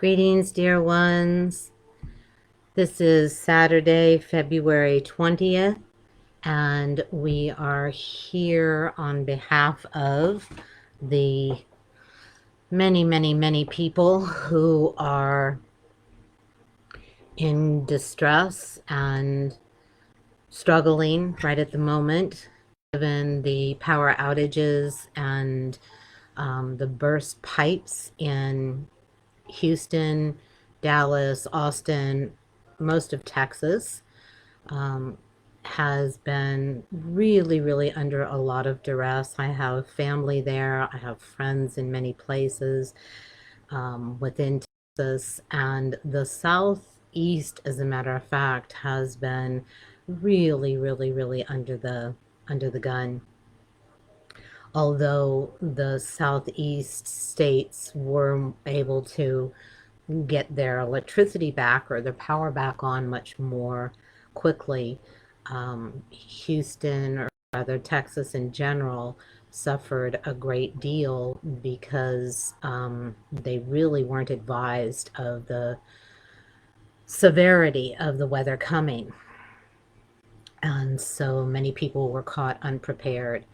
Greetings, dear ones. This is Saturday, February 20th, and we are here on behalf of the many people who are in distress and struggling right at the moment, given the power outages and the burst pipes in Houston, Dallas, Austin, most of Texas. Has been really under a lot of duress. I have family there. I have friends in many places within Texas. And the Southeast, as a matter of fact, has been really under the gun. Although the Southeast states were able to get their electricity back or their power back on much more quickly. Houston, or rather Texas in general, suffered a great deal because they really weren't advised of the severity of the weather coming. And so many people were caught unprepared.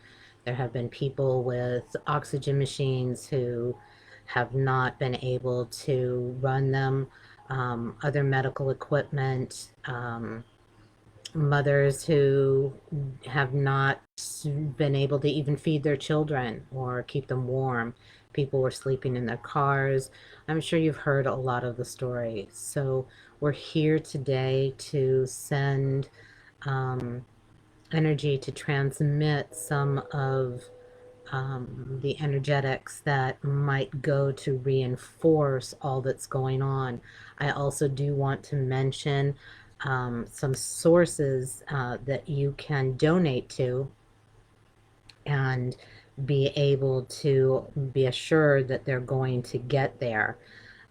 There have been people with oxygen machines who have not been able to run them, other medical equipment, mothers who have not been able to even feed their children or keep them warm. People were sleeping in their cars. I'm sure you've heard a lot of the stories. So we're here today to send energy to transmit some of the energetics that might go to reinforce all that's going on. I also do want to mention some sources that you can donate to and be able to be assured that they're going to get there.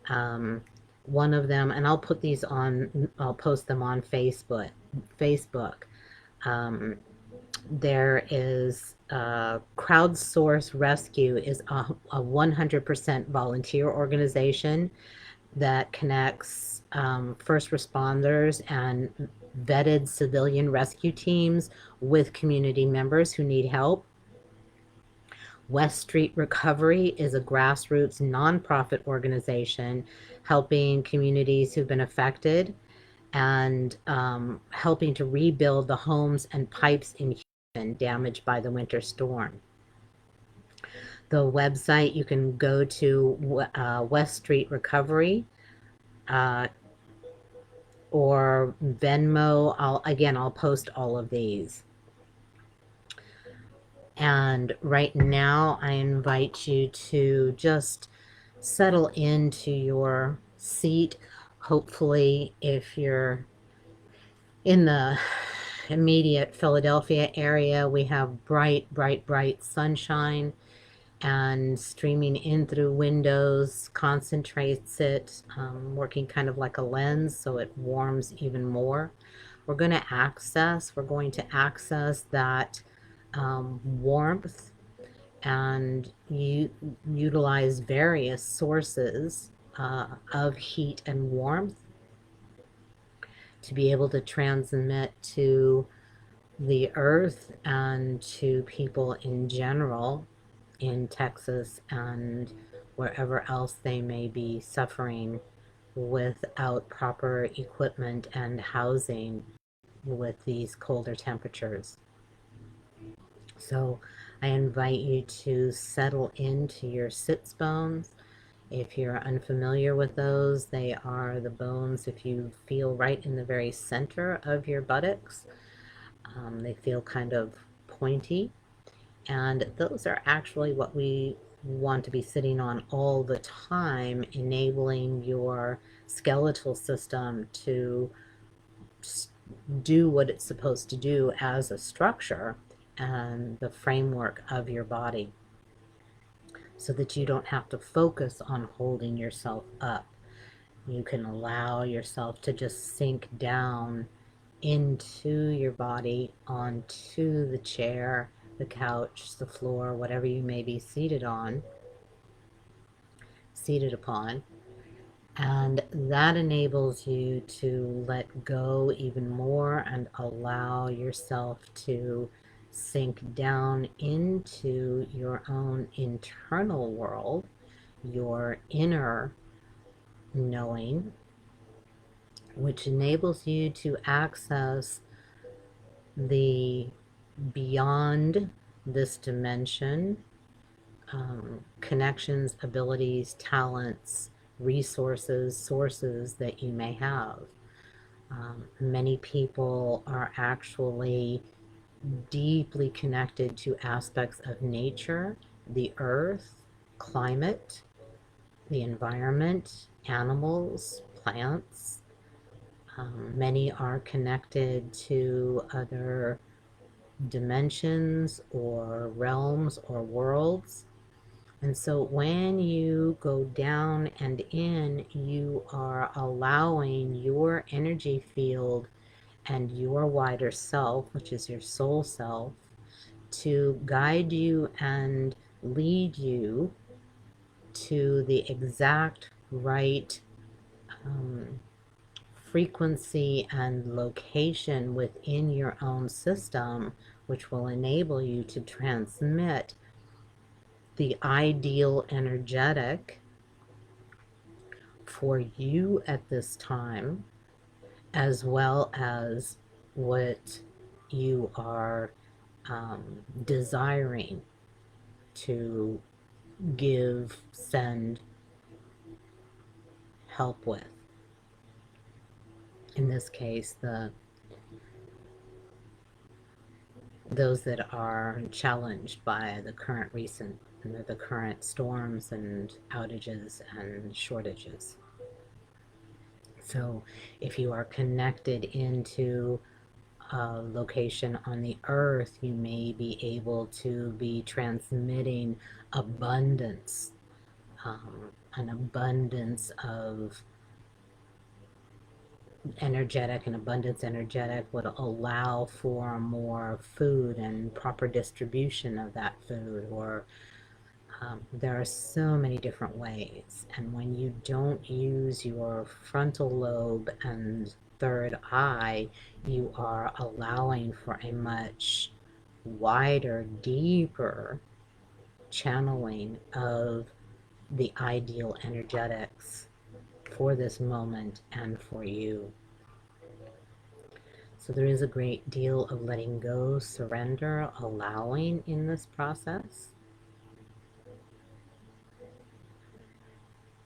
One of them, and I'll put these on, I'll post them on Facebook. There is Crowdsource Rescue is a 100% volunteer organization that connects first responders and vetted civilian rescue teams with community members who need help. West Street Recovery is a grassroots nonprofit organization helping communities who've been affected and helping to rebuild the homes and pipes in Houston damaged by the winter storm. The website you can go to West Street Recovery or Venmo. I'll post all of these. And right now, I invite you to just settle into your seat. Hopefully, if you're in the immediate Philadelphia area, we have bright sunshine, and streaming in through windows concentrates it, working kind of like a lens so it warms even more. We're going to access that warmth and utilize various sources of heat and warmth to be able to transmit to the earth and to people in general in Texas and wherever else they may be suffering without proper equipment and housing with these colder temperatures. So I invite you to settle into your sits bones. If you're unfamiliar with those, they are the bones, if you feel right in the very center of your buttocks. They feel kind of pointy, and those are actually what we want to be sitting on all the time, enabling your skeletal system to do what it's supposed to do as a structure and the framework of your body, so that you don't have to focus on holding yourself up. You can allow yourself to just sink down into your body, onto the chair, the couch, the floor, whatever you may be seated upon, And that enables you to let go even more and allow yourself to sink down into your own internal world, your inner knowing, which enables you to access the beyond this dimension, connections, abilities, talents, resources, sources that you may have. Many people are actually deeply connected to aspects of nature, the earth, climate, the environment, animals, plants. Many are connected to other dimensions or realms or worlds. And so when you go down and in, you are allowing your energy field and your wider self, which is your soul self, to guide you and lead you to the exact right um, frequency and location within your own system, which will enable you to transmit the ideal energetic for you at this time, as well as what you are desiring to give, send help with. In this case, those that are challenged by the current storms and outages and shortages. So if you are connected into a location on the earth, you may be able to be transmitting abundance, an abundance of energetic, and abundance energetic would allow for more food and proper distribution of that food, or there are so many different ways. And when you don't use your frontal lobe and third eye, you are allowing for a much wider, deeper channeling of the ideal energetics for this moment and for you. So there is a great deal of letting go, surrender, allowing in this process.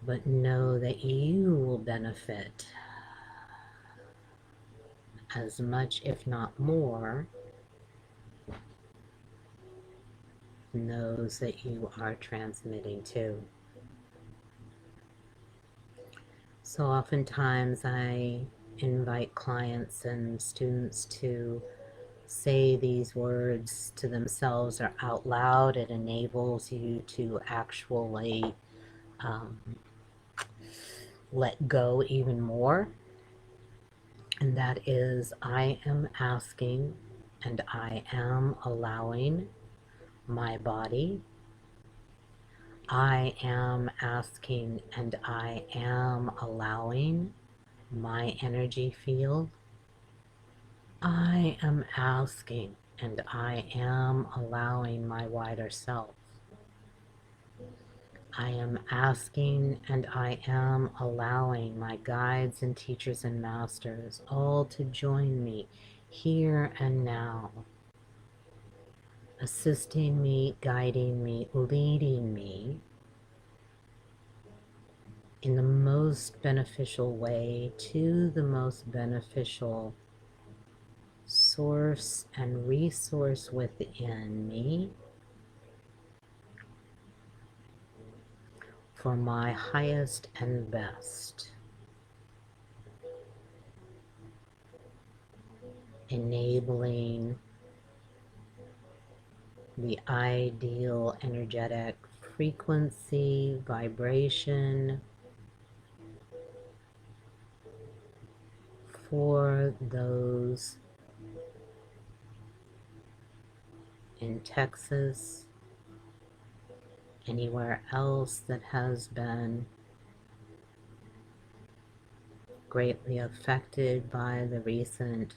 But know that you will benefit as much, if not more, than those that you are transmitting to. So oftentimes I invite clients and students to say these words to themselves or out loud. It enables you to actually um, let go even more. And that is, I am asking and I am allowing my body. I am asking and I am allowing my energy field. I am asking and I am allowing my wider self. I am asking and I am allowing my guides and teachers and masters all to join me here and now, assisting me, guiding me, leading me in the most beneficial way to the most beneficial source and resource within me for my highest and best, enabling the ideal energetic frequency, vibration for those in Texas, anywhere else that has been greatly affected by the recent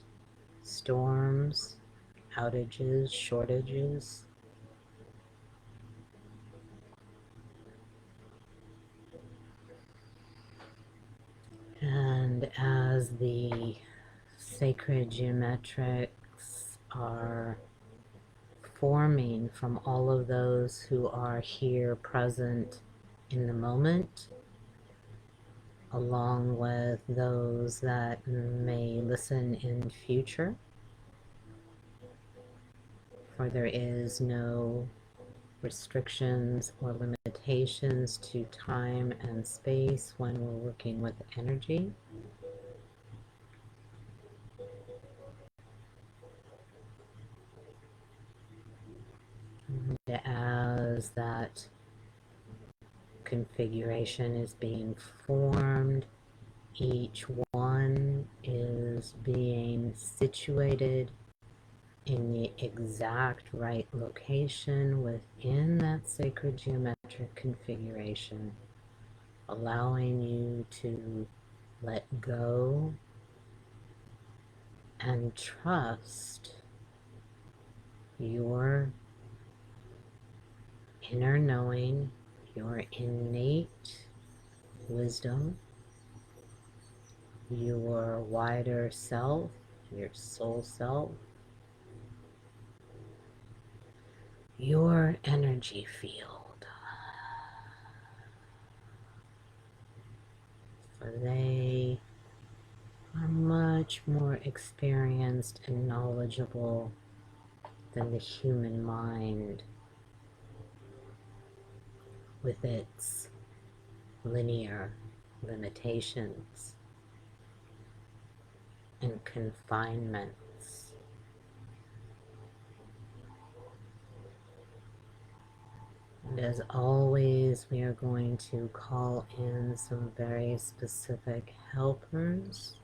storms, outages, shortages. And as the sacred geometrics are forming from all of those who are here present in the moment, along with those that may listen in future, for there is no restrictions or limitations to time and space when we're working with energy. And as that configuration is being formed, each one is being situated in the exact right location within that sacred geometric configuration, allowing you to let go and trust your inner knowing, your innate wisdom, your wider self, your soul self, your energy field. For they are much more experienced and knowledgeable than the human mind with its linear limitations and confinements. And as always, we are going to call in some very specific helpers.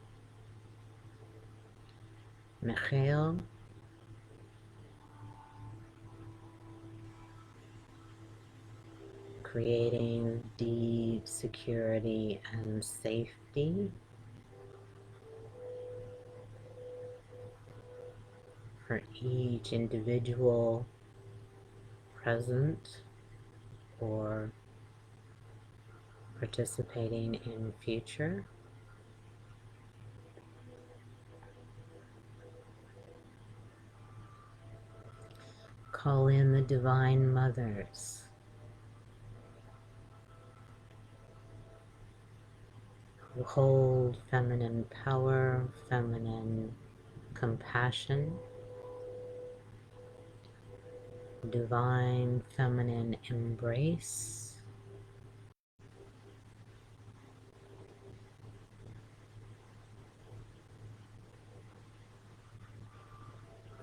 Michael, creating deep security and safety for each individual present or participating in future. Call in the Divine Mothers, who hold feminine power, feminine compassion, divine feminine embrace,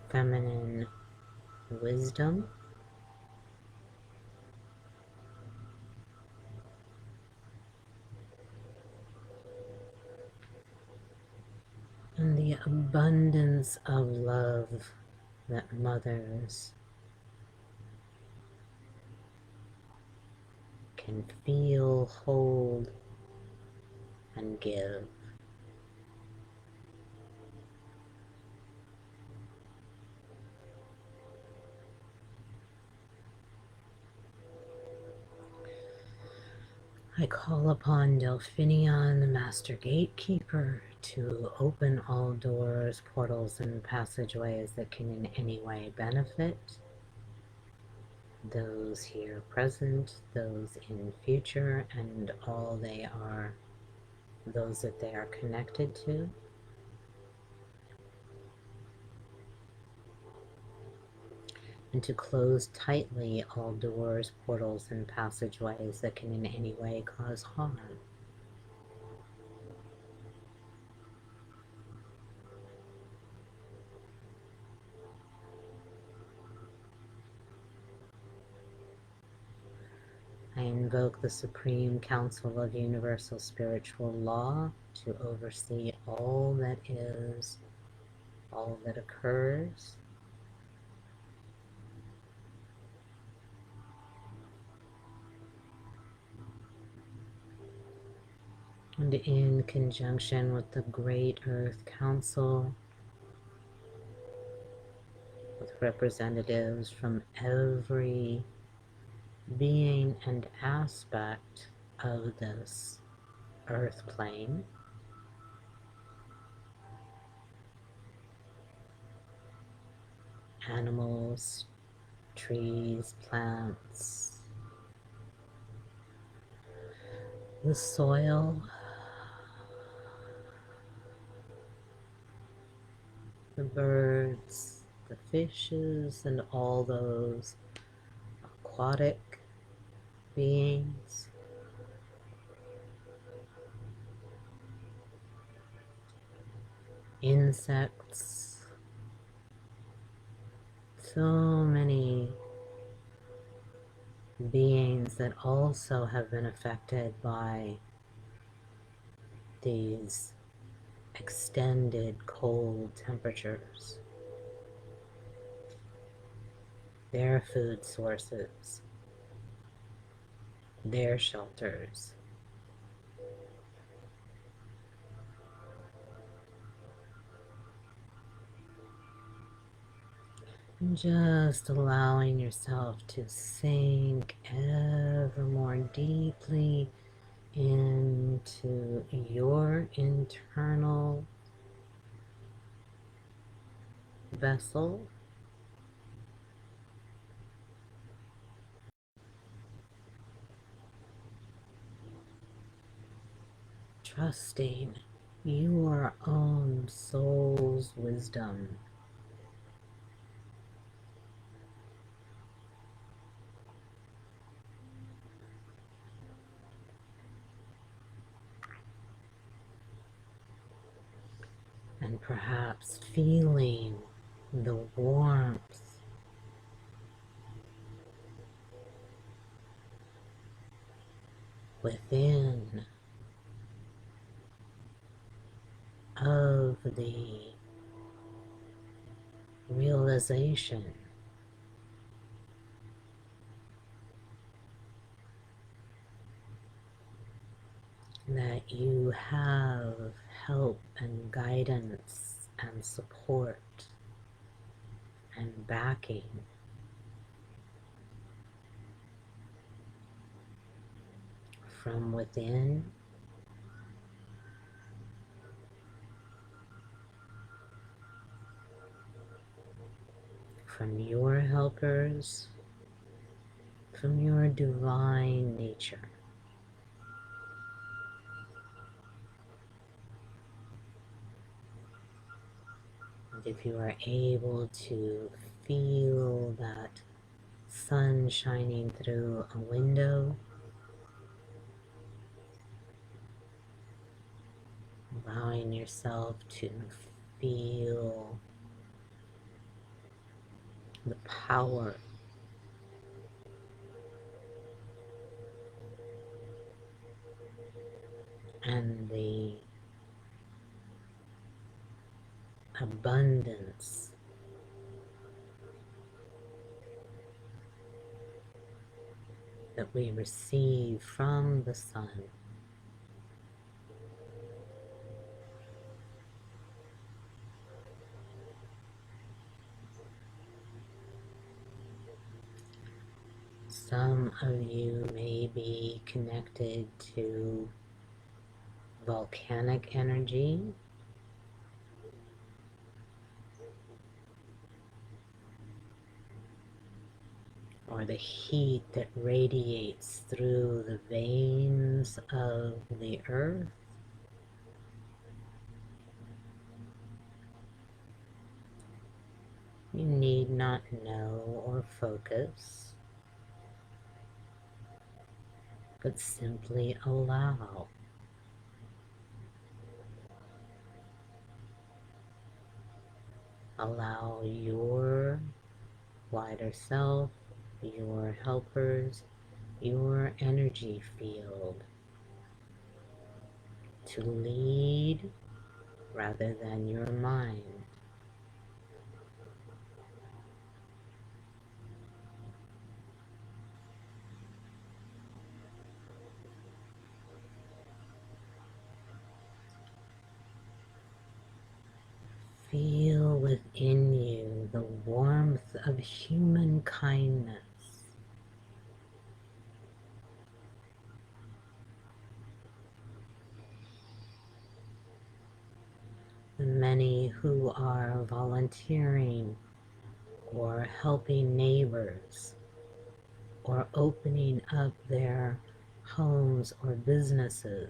feminine wisdom, and the abundance of love that mothers can feel, hold, and give. I call upon Delphinion, the Master Gatekeeper, to open all doors, portals, and passageways that can in any way benefit those here present, those in future, and all they are, those that they are connected to. And to close tightly all doors, portals, and passageways that can in any way cause harm. I invoke the Supreme Council of Universal Spiritual Law to oversee all that is, all that occurs, And in conjunction with the Great Earth Council, with representatives from every being and aspect of this earth plane, animals, trees, plants, the soil, the birds, the fishes, and all those aquatic beings, insects, so many beings that also have been affected by these extended cold temperatures, their food sources, their shelters. And just allowing yourself to sink ever more deeply into your internal vessel, trusting your own soul's wisdom. And perhaps feeling the warmth within of the realization that you have help and guidance and support and backing from within, from your helpers, from your divine nature. And if you are able to feel that sun shining through a window, allowing yourself to feel the power and the abundance that we receive from the sun. Some of you may be connected to volcanic energy, or the heat that radiates through the veins of the earth. You need not know or focus, but simply allow. Allow your wider self, your helpers, your energy field to lead rather than your mind. human kindness. The many who are volunteering or helping neighbors or opening up their homes or businesses.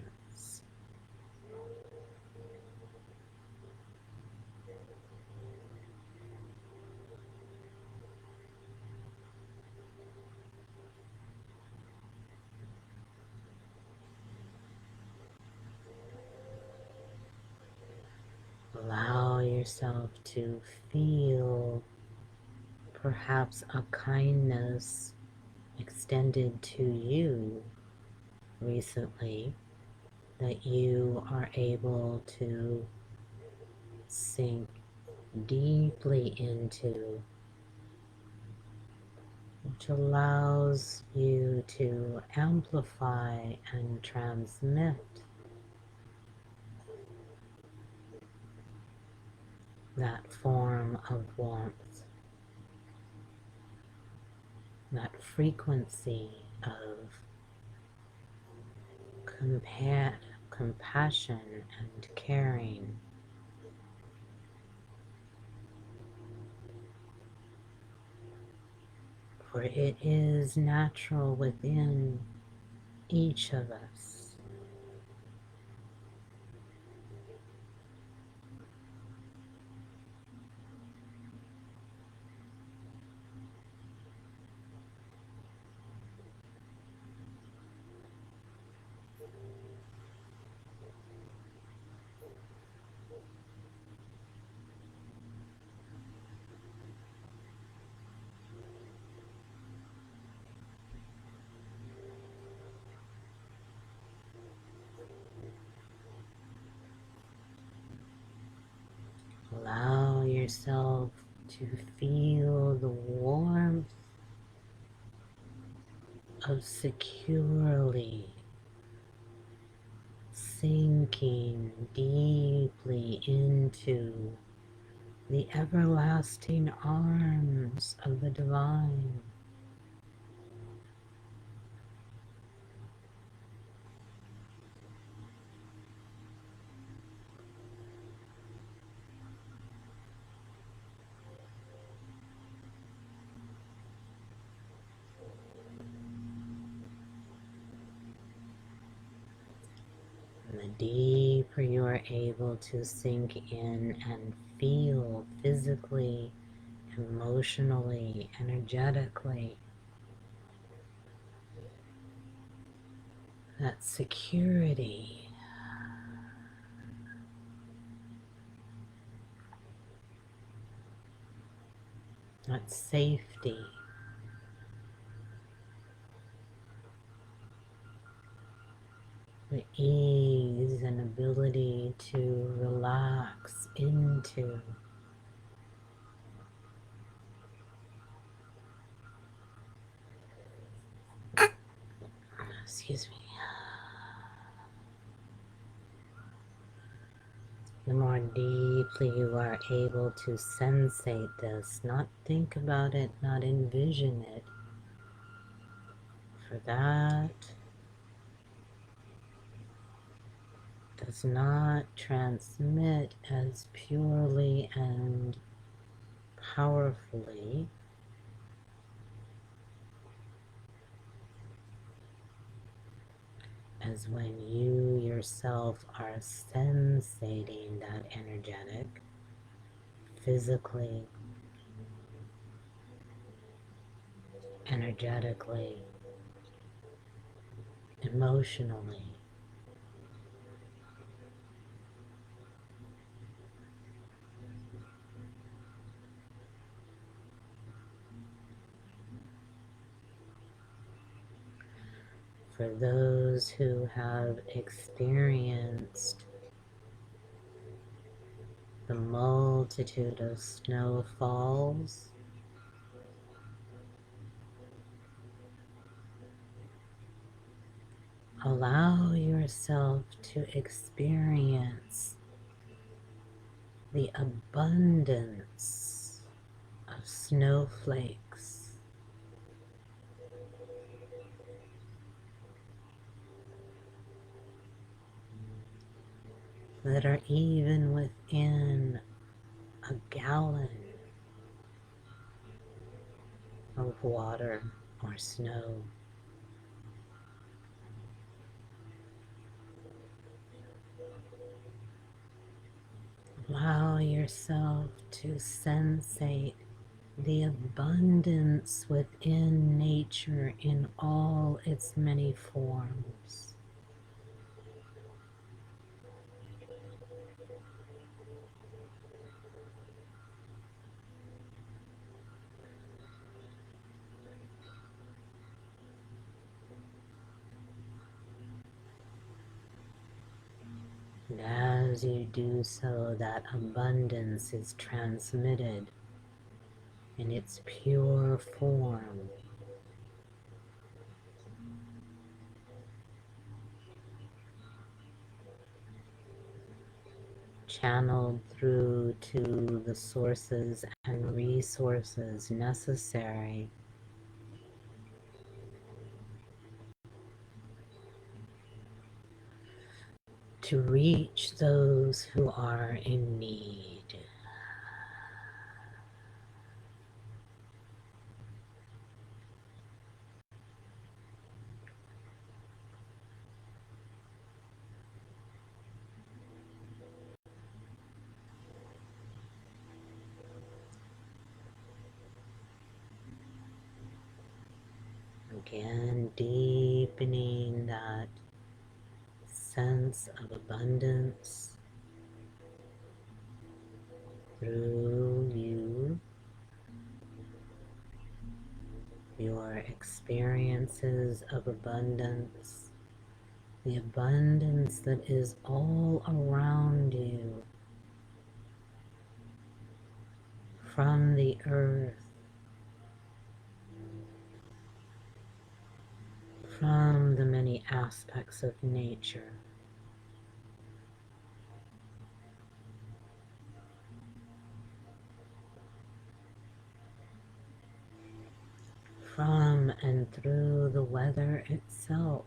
Allow yourself to feel perhaps a kindness extended to you recently that you are able to sink deeply into, which allows you to amplify and transmit that form of warmth, that frequency of compassion and caring. For it is natural within each of us. Allow yourself to feel the warmth of securely sinking deeply into the everlasting arms of the divine. And the deeper you are able to sink in and feel physically, emotionally, energetically, that security, that safety, the ease and ability to relax into. Excuse me. The more deeply you are able to sensate this, not think about it, not envision it, for that does not transmit as purely and powerfully as when you yourself are sensating that energetic, physically, energetically, emotionally. For those who have experienced the multitude of snowfalls, allow yourself to experience the abundance of snowflakes that are even within a gallon of water or snow. Allow yourself to sensate the abundance within nature in all its many forms. And as you do so, that abundance is transmitted in its pure form, channeled through to the sources and resources necessary to reach those who are in need. Again, deepening that sense of abundance through you, your experiences of abundance, the abundance that is all around you, from the earth, from the many aspects of nature. From and through the weather itself.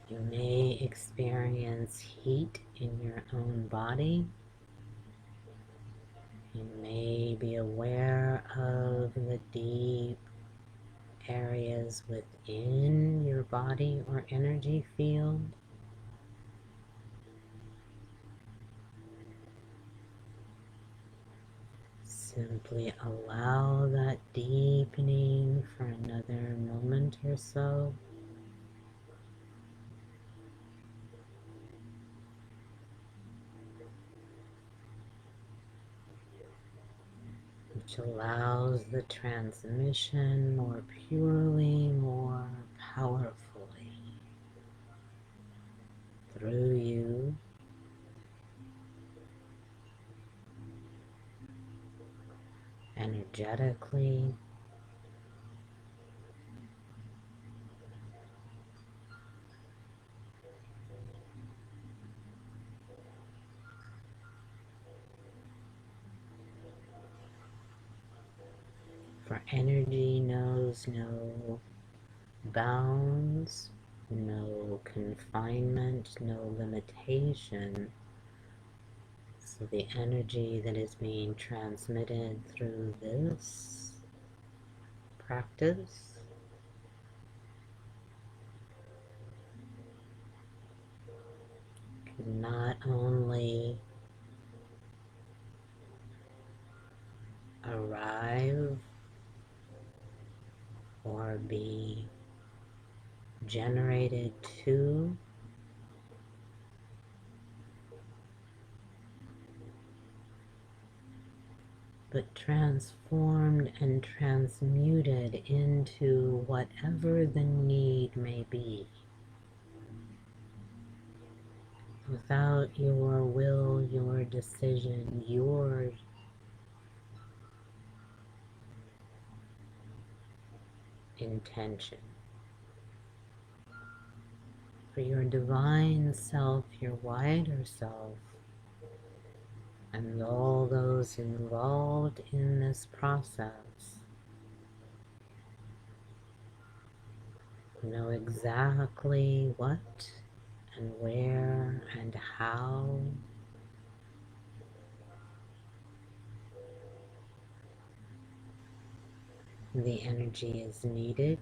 You may experience heat in your own body. You may be aware of the deep areas within your body or energy field. Simply allow that deepening for another moment or so. Which allows the transmission more purely, more powerfully through you, energetically, for energy knows no bounds, no confinement, no limitation. So the energy that is being transmitted through this practice can not only arrive or be generated to, but transformed and transmuted into whatever the need may be. Without your will, your decision, your intention for your divine self, your wider self, and all those involved in this process know exactly what and where and how the energy is needed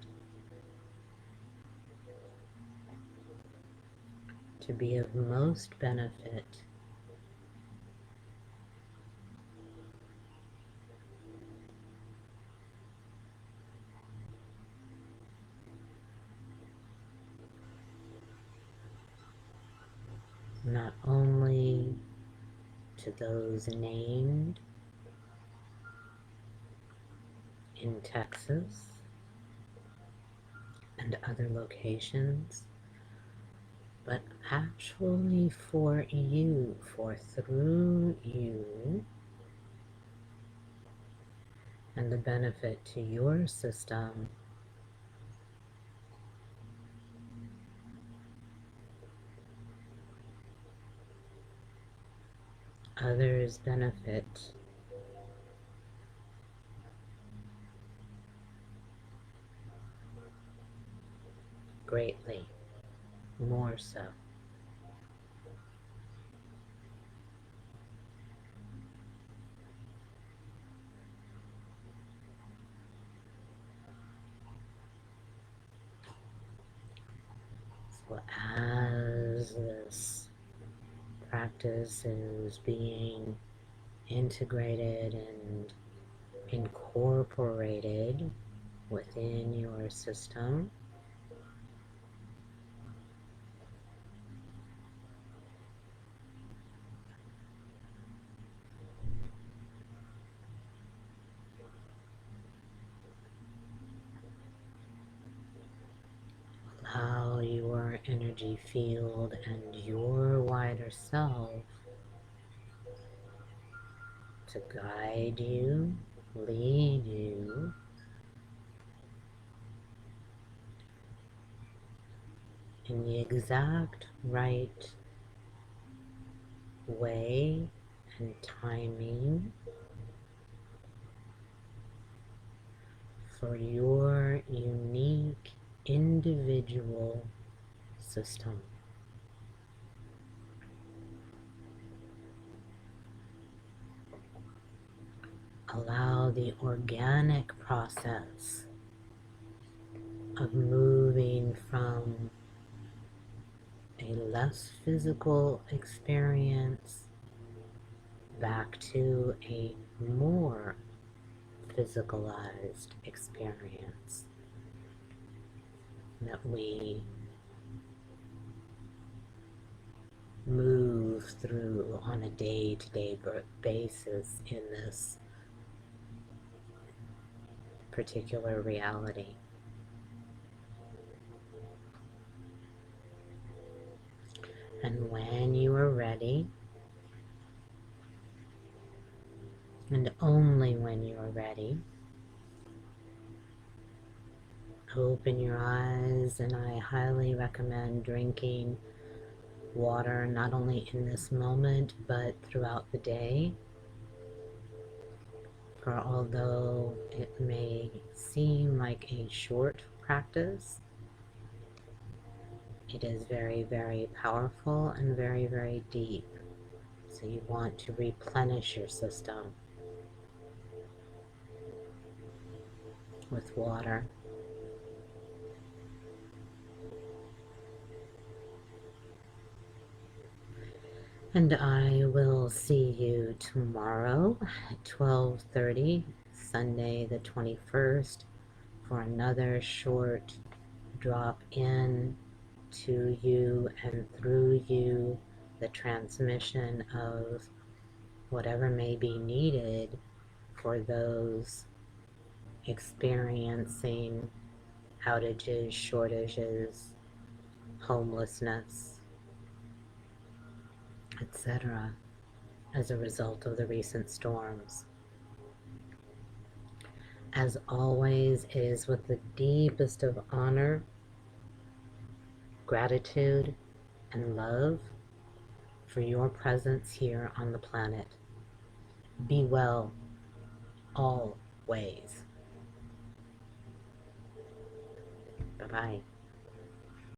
to be of most benefit. Not only to those named in Texas and other locations, but actually for you, for through you and the benefit to your system, others benefit greatly, more so. So as this practice is being integrated and incorporated within your system, allow your energy field and your wider self to guide you, lead you in the exact right way and timing for your unique individual system. Allow the organic process of moving from a less physical experience back to a more physicalized experience that we move through on a day-to-day basis in this particular reality. And when you are ready, and only when you are ready, open your eyes, and I highly recommend drinking water not only in this moment but throughout the day. For although it may seem like a short practice, it is very, very powerful and very, very deep. So you want to replenish your system with water. And I will see you tomorrow at 12:30, Sunday the 21st, for another short drop in to you and through you, the transmission of whatever may be needed for those experiencing outages, shortages, homelessness, etc., as a result of the recent storms. As always, it is with the deepest of honor, gratitude, and love for your presence here on the planet. Be well always. Bye bye.